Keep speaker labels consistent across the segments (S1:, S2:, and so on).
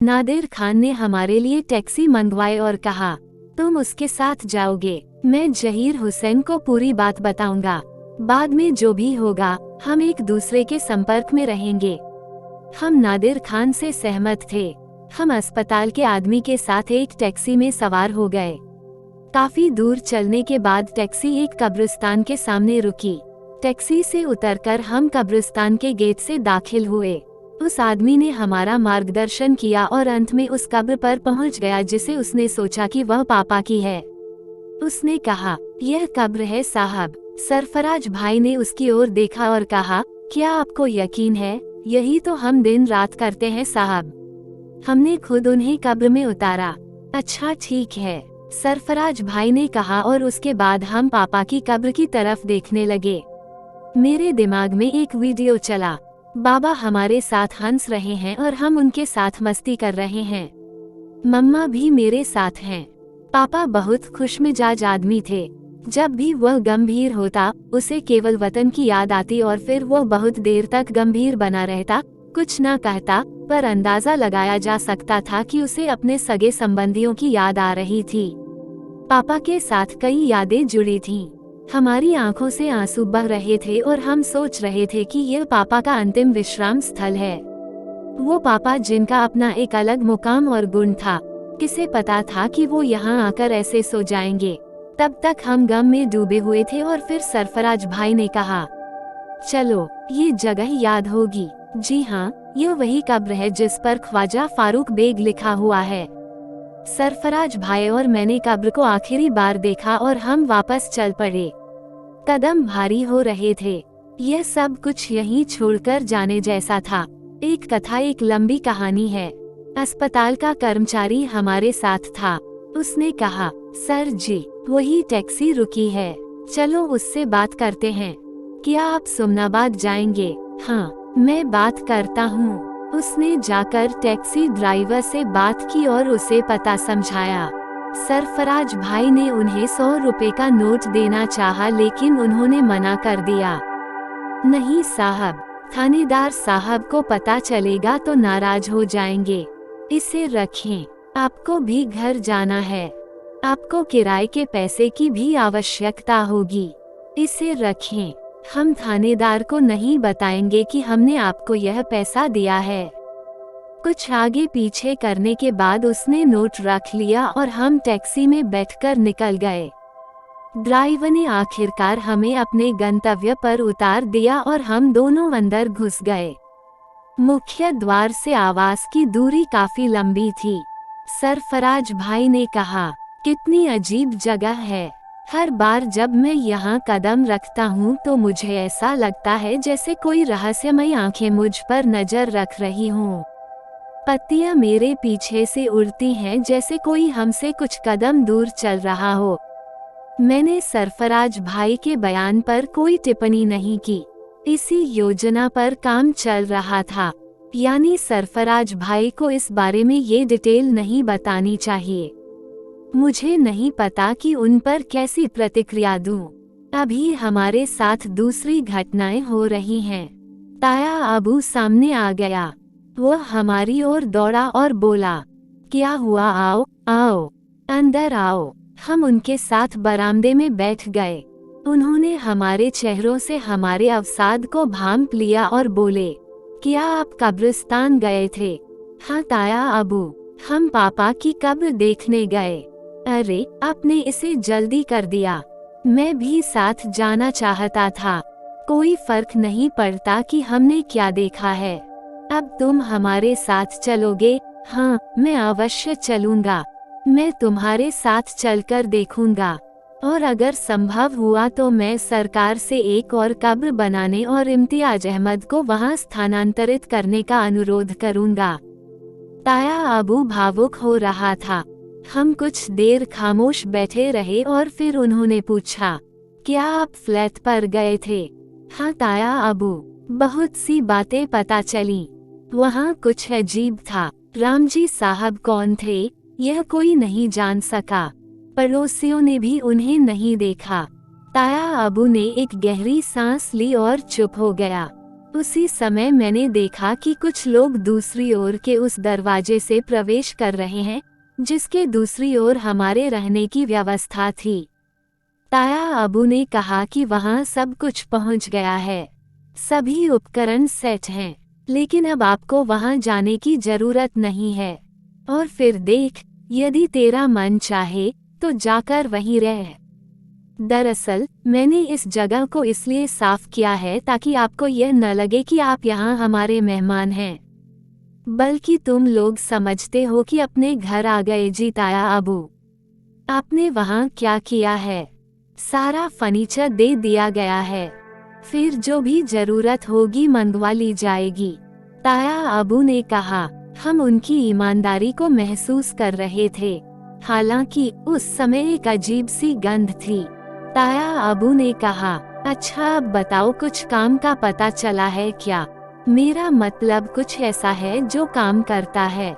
S1: नादिर खान ने हमारे लिए टैक्सी मंगवाई और कहा, तुम उसके साथ जाओगे। मैं जहीर हुसैन को पूरी बात बताऊंगा। बाद में जो भी होगा हम एक दूसरे के संपर्क में रहेंगे। हम नादिर खान से सहमत थे। हम अस्पताल के आदमी के साथ एक टैक्सी में सवार हो गए। काफी दूर चलने के बाद टैक्सी एक कब्रिस्तान के सामने रुकी। टैक्सी से उतरकर हम कब्रिस्तान के गेट से दाखिल हुए। उस आदमी ने हमारा मार्गदर्शन किया और अंत में उस कब्र पर पहुंच गया जिसे उसने सोचा कि वह पापा की है। उसने कहा, यह कब्र है साहब। सरफराज भाई ने उसकी ओर देखा और कहा, क्या आपको यकीन है? यही तो हम दिन रात करते हैं साहब। हमने खुद उन्हें कब्र में उतारा। अच्छा ठीक है, सरफराज भाई ने कहा और उसके बाद हम पापा की कब्र की तरफ देखने लगे। मेरे दिमाग में एक वीडियो चला। बाबा हमारे साथ हंस रहे हैं और हम उनके साथ मस्ती कर रहे हैं। मम्मा भी मेरे साथ हैं। पापा बहुत खुशमिजाज आदमी थे। जब भी वह गंभीर होता उसे केवल वतन की याद आती और फिर वह बहुत देर तक गंभीर बना रहता, कुछ न कहता, पर अंदाजा लगाया जा सकता था कि उसे अपने सगे संबंधियों की याद आ रही थी। पापा के साथ कई यादें जुड़ी थीं। हमारी आंखों से आंसू बह रहे थे और हम सोच रहे थे कि यह पापा का अंतिम विश्राम स्थल है। वो पापा जिनका अपना एक अलग मुकाम और गुण था, किसे पता था कि वो यहाँ आकर ऐसे सो जाएंगे। तब तक हम गम में डूबे हुए थे और फिर सरफराज भाई ने कहा, चलो ये जगह याद होगी। जी हाँ, यह वही कब्र है जिस पर ख्वाजा फारूक बेग लिखा हुआ है। सरफराज भाई और मैंने कब्र को आखिरी बार देखा और हम वापस चल पड़े। कदम भारी हो रहे थे। यह सब कुछ यहीं छोड़कर जाने जैसा था। एक कथा एक लंबी कहानी है। अस्पताल का कर्मचारी हमारे साथ था। उसने कहा, सर जी, वही टैक्सी रुकी है, चलो उससे बात करते हैं। क्या आप सुमनाबाद जाएंगे? हाँ, मैं बात करता हूँ। उसने जाकर टैक्सी ड्राइवर से बात की और उसे पता समझाया। सरफराज भाई ने उन्हें 100 रुपए का नोट देना चाहा लेकिन उन्होंने मना कर दिया। नहीं साहब, थानेदार साहब को पता चलेगा तो नाराज हो जाएंगे। इसे रखें, आपको भी घर जाना है। आपको किराए के पैसे की भी आवश्यकता होगी। इसे रखें, हम थानेदार को नहीं बताएंगे कि हमने आपको यह पैसा दिया है। कुछ आगे पीछे करने के बाद उसने नोट रख लिया और हम टैक्सी में बैठकर निकल गए। ड्राइवर ने आखिरकार हमें अपने गंतव्य पर उतार दिया और हम दोनों अंदर घुस गए। मुख्य द्वार से आवास की दूरी काफी लंबी थी। सरफराज भाई ने कहा, कितनी अजीब जगह है। हर बार जब मैं यहाँ कदम रखता हूँ तो मुझे ऐसा लगता है जैसे कोई रहस्यमयी आंखें मुझ पर नजर रख रही हों। पत्तियां मेरे पीछे से उड़ती हैं जैसे कोई हमसे कुछ कदम दूर चल रहा हो। मैंने सरफराज भाई के बयान पर कोई टिप्पणी नहीं की। इसी योजना पर काम चल रहा था, यानी सरफराज भाई को इस बारे में ये डिटेल नहीं बतानी चाहिए। मुझे नहीं पता कि उन पर कैसी प्रतिक्रिया दूं। अभी हमारे साथ दूसरी घटनाएं हो रही हैं। ताया अबू सामने आ गया। वह हमारी ओर दौड़ा और बोला, क्या हुआ, आओ आओ अंदर आओ। हम उनके साथ बरामदे में बैठ गए। उन्होंने हमारे चेहरों से हमारे अवसाद को भांप लिया और बोले, क्या आप कब्रिस्तान गए थे? हाँ ताया अबू, हम पापा की कब्र देखने गए। अरे, आपने इसे जल्दी कर दिया। मैं भी साथ जाना चाहता था। कोई फर्क नहीं पड़ता कि हमने क्या देखा है। अब तुम हमारे साथ चलोगे? हाँ, मैं अवश्य चलूंगा। मैं तुम्हारे साथ चलकर देखूंगा और अगर संभव हुआ तो मैं सरकार से एक और कब्र बनाने और इम्तियाज अहमद को वहां स्थानांतरित करने का अनुरोध करूंगा। ताया अबू भावुक हो रहा था। हम कुछ देर खामोश बैठे रहे और फिर उन्होंने पूछा, क्या आप फ्लैट पर गए थे? हाँ ताया अबू, बहुत सी बातें पता चली। वहाँ कुछ अजीब था। रामजी साहब कौन थे, यह कोई नहीं जान सका। पड़ोसियों ने भी उन्हें नहीं देखा। ताया अबू ने एक गहरी सांस ली और चुप हो गया। उसी समय मैंने देखा कि कुछ लोग दूसरी ओर के उस दरवाजे से प्रवेश कर रहे हैं, जिसके दूसरी ओर हमारे रहने की व्यवस्था थी। ताया अबू ने कहा कि वहाँ सब कुछ पहुँच गया है, सभी उपकरण सेट हैं, लेकिन अब आपको वहाँ जाने की जरूरत नहीं है। और फिर देख, यदि तेरा मन चाहे तो जाकर वहीं रह। दरअसल मैंने इस जगह को इसलिए साफ किया है ताकि आपको यह न लगे कि आप यहाँ हमारे मेहमान हैं, बल्कि तुम लोग समझते हो कि अपने घर आ गए। जी ताया अबू, आपने वहाँ क्या किया है? सारा फर्नीचर दे दिया गया है, फिर जो भी जरूरत होगी मंगवा ली जाएगी। ताया अबू ने कहा। हम उनकी ईमानदारी को महसूस कर रहे थे, हालांकि उस समय एक अजीब सी गंध थी। ताया अबू ने कहा, अच्छा अब बताओ, कुछ काम का पता चला है क्या? मेरा मतलब कुछ ऐसा है जो काम करता है।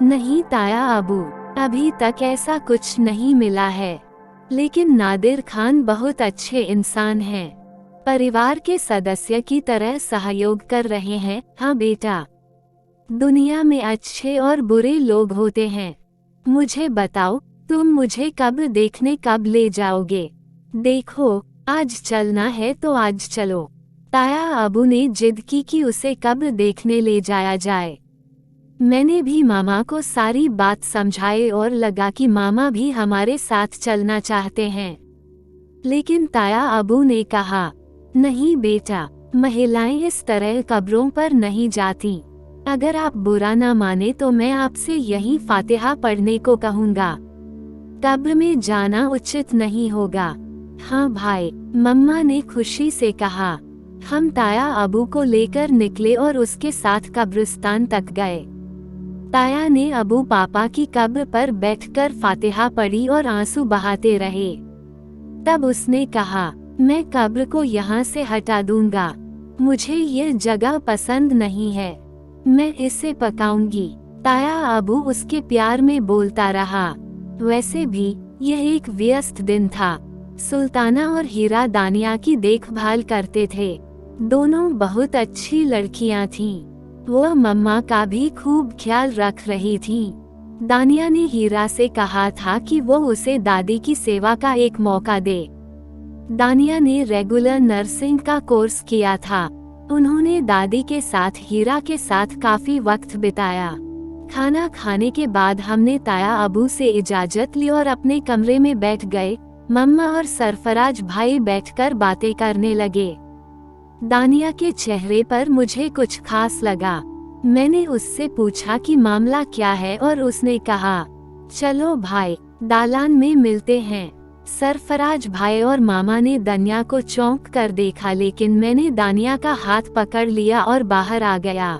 S1: नहीं ताया अबू, अभी तक ऐसा कुछ नहीं मिला है, लेकिन नादिर खान बहुत अच्छे इंसान हैं, परिवार के सदस्य की तरह सहयोग कर रहे हैं। हाँ बेटा, दुनिया में अच्छे और बुरे लोग होते हैं। मुझे बताओ, तुम मुझे कब्र देखने कब ले जाओगे? देखो, आज चलना है तो आज चलो। ताया अबू ने जिद की कि उसे कब्र देखने ले जाया जाए। मैंने भी मामा को सारी बात समझाई और लगा कि मामा भी हमारे साथ चलना चाहते हैं, लेकिन ताया अबू ने कहा, नहीं बेटा, महिलाएं इस तरह कब्रों पर नहीं जाती। अगर आप बुरा ना माने तो मैं आपसे यही फातिहा पढ़ने को कहूँगा। कब्र में जाना उचित नहीं होगा। हाँ भाई, मम्मा ने खुशी से कहा। हम ताया अबू को लेकर निकले और उसके साथ कब्रिस्तान तक गए। ताया ने अबू पापा की कब्र पर बैठकर फातिहा पढ़ी और आंसू बहाते रहे। तब उसने कहा, मैं कब्र को यहाँ से हटा दूंगा, मुझे यह जगह पसंद नहीं है, मैं इसे पकाऊंगी। ताया अबू उसके प्यार में बोलता रहा। वैसे भी यह एक व्यस्त दिन था। सुल्ताना और हीरा दानिया की देखभाल करते थे। दोनों बहुत अच्छी लड़कियां थीं। वो मम्मा का भी खूब ख्याल रख रही थीं। दानिया ने हीरा से कहा था कि वो उसे दादी की सेवा का एक मौका दे। दानिया ने रेगुलर नर्सिंग का कोर्स किया था। उन्होंने दादी के साथ हीरा के साथ काफी वक्त बिताया। खाना खाने के बाद हमने ताया अबू से इजाजत ली और अपने कमरे में बैठ गए। मम्मा और सरफराज भाई बैठकर बातें करने लगे। दानिया के चेहरे पर मुझे कुछ खास लगा। मैंने उससे पूछा कि मामला क्या है और उसने कहा, चलो भाई, दालान में मिलते हैं। सरफराज भाई और मामा ने दानिया को चौंक कर देखा, लेकिन मैंने दानिया का हाथ पकड़ लिया और बाहर आ गया।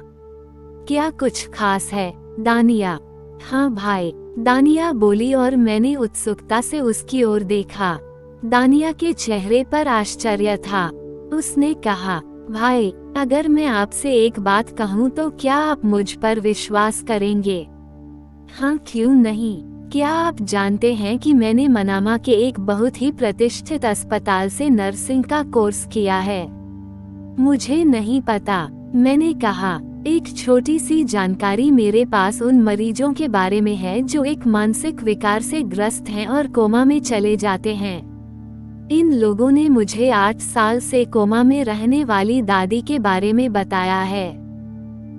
S1: क्या कुछ खास है दानिया? हाँ भाई, दानिया बोली और मैंने उत्सुकता से उसकी ओर देखा। दानिया के चेहरे पर आश्चर्य था। उसने कहा, भाई, अगर मैं आपसे एक बात कहूँ तो क्या आप मुझ पर विश्वास करेंगे? हाँ, क्यों नहीं। क्या आप जानते हैं कि मैंने मनामा के एक बहुत ही प्रतिष्ठित अस्पताल से नर्सिंग का कोर्स किया है? मुझे नहीं पता, मैंने कहा। एक छोटी सी जानकारी मेरे पास उन मरीजों के बारे में है जो एक मानसिक विकार से ग्रस्त हैं और कोमा में चले जाते हैं। इन लोगों ने मुझे 8 साल से कोमा में रहने वाली दादी के बारे में बताया है।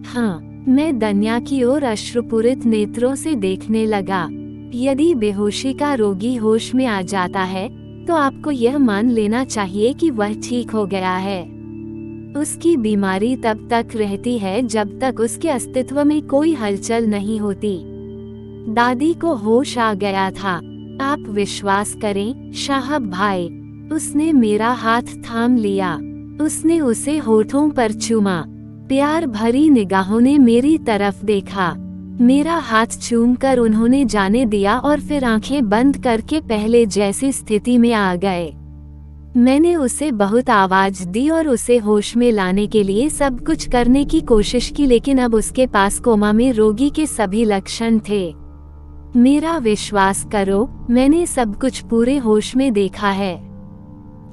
S1: हाँ, मैं दानिया की ओर अश्रुपूरित नेत्रों से देखने लगा। यदि बेहोशी का रोगी होश में आ जाता है तो आपको यह मान लेना चाहिए कि वह ठीक हो गया है। उसकी बीमारी तब तक रहती है जब तक उसके अस्तित्व में कोई हलचल नहीं होती। दादी को होश आ गया था। आप विश्वास करें साहब भाई, उसने मेरा हाथ थाम लिया। उसने उसे होठों पर चूमा। प्यार भरी निगाहों ने मेरी तरफ देखा। मेरा हाथ चूमकर उन्होंने जाने दिया और फिर आंखें बंद करके पहले जैसी स्थिति में आ गए। मैंने उसे बहुत आवाज दी और उसे होश में लाने के लिए सब कुछ करने की कोशिश की, लेकिन अब उसके पास कोमा में रोगी के सभी लक्षण थे। मेरा विश्वास करो, मैंने सब कुछ पूरे होश में देखा है।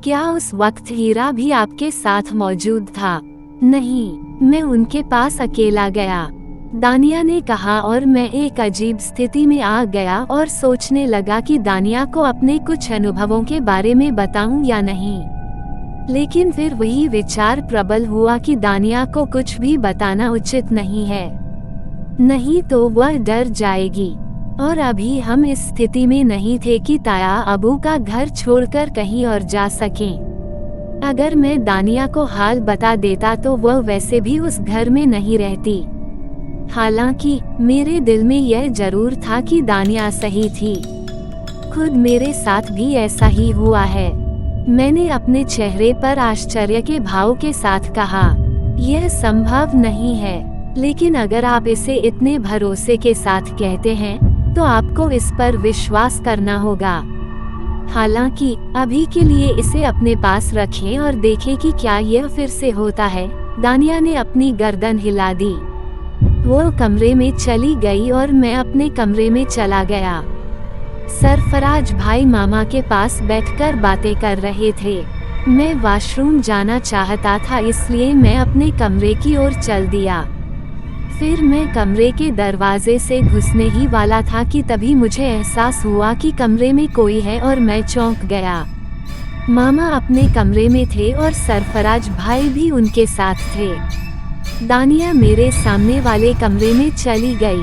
S1: क्या उस वक्त हीरा भी आपके साथ मौजूद था? नहीं, मैं उनके पास अकेला गया, दानिया ने कहा, और मैं एक अजीब स्थिति में आ गया और सोचने लगा कि दानिया को अपने कुछ अनुभवों के बारे में बताऊं या नहीं। लेकिन फिर वही विचार प्रबल हुआ कि दानिया को कुछ भी बताना उचित नहीं है, नहीं तो वह डर जाएगी। और अभी हम इस स्थिति में नहीं थे कि ताया अबू का घर छोड़कर कहीं और जा सकें। अगर मैं दानिया को हाल बता देता तो वह वैसे भी उस घर में नहीं रहती। हालांकि मेरे दिल में यह जरूर था कि दानिया सही थी। खुद मेरे साथ भी ऐसा ही हुआ है। मैंने अपने चेहरे पर आश्चर्य के भाव के साथ कहा, यह संभव नहीं है, लेकिन अगर आप इसे इतने भरोसे के साथ कहते हैं तो आपको इस पर विश्वास करना होगा। हालांकि अभी के लिए इसे अपने पास रखें और देखें कि क्या यह फिर से होता है। दानिया ने अपनी गर्दन हिला दी। वो कमरे में चली गई और मैं अपने कमरे में चला गया। सरफराज भाई मामा के पास बैठकर बातें कर रहे थे। मैं वॉशरूम जाना चाहता था, इसलिए मैं अपने कमरे की ओर चल दिया। फिर मैं कमरे के दरवाजे से घुसने ही वाला था कि तभी मुझे एहसास हुआ कि कमरे में कोई है और मैं चौंक गया। मामा अपने कमरे में थे और सरफराज भाई भी उनके साथ थे। दानिया मेरे सामने वाले कमरे में चली गई।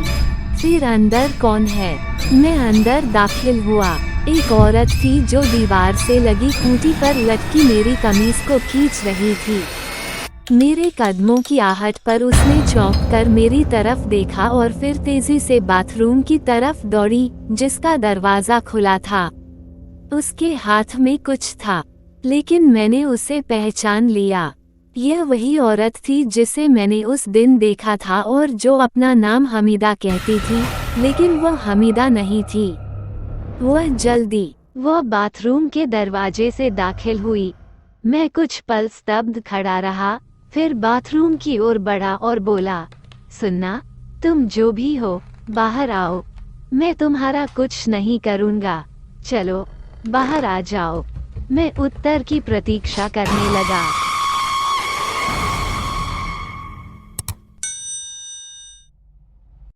S1: फिर अंदर कौन है? मैं अंदर दाखिल हुआ। एक औरत थी जो दीवार से लगी खूंटी पर लटकी मेरी कमीज को खींच रही थी। मेरे कदमों की आहट पर उसने चौंक कर मेरी तरफ देखा और फिर तेजी से बाथरूम की तरफ दौड़ी, जिसका दरवाजा खुला था। उसके हाथ में कुछ था, लेकिन मैंने उसे पहचान लिया। यह वही औरत थी जिसे मैंने उस दिन देखा था और जो अपना नाम हमीदा कहती थी, लेकिन वह हमीदा नहीं थी। वह बाथरूम के दरवाजे से दाखिल हुई। मैं कुछ पल स्तब्ध खड़ा रहा, फिर बाथरूम की ओर बढ़ा और बोला, सुनना, तुम जो भी हो, बाहर आओ। मैं तुम्हारा कुछ नहीं करूँगा, चलो बाहर आ जाओ। मैं उत्तर की प्रतीक्षा करने लगा।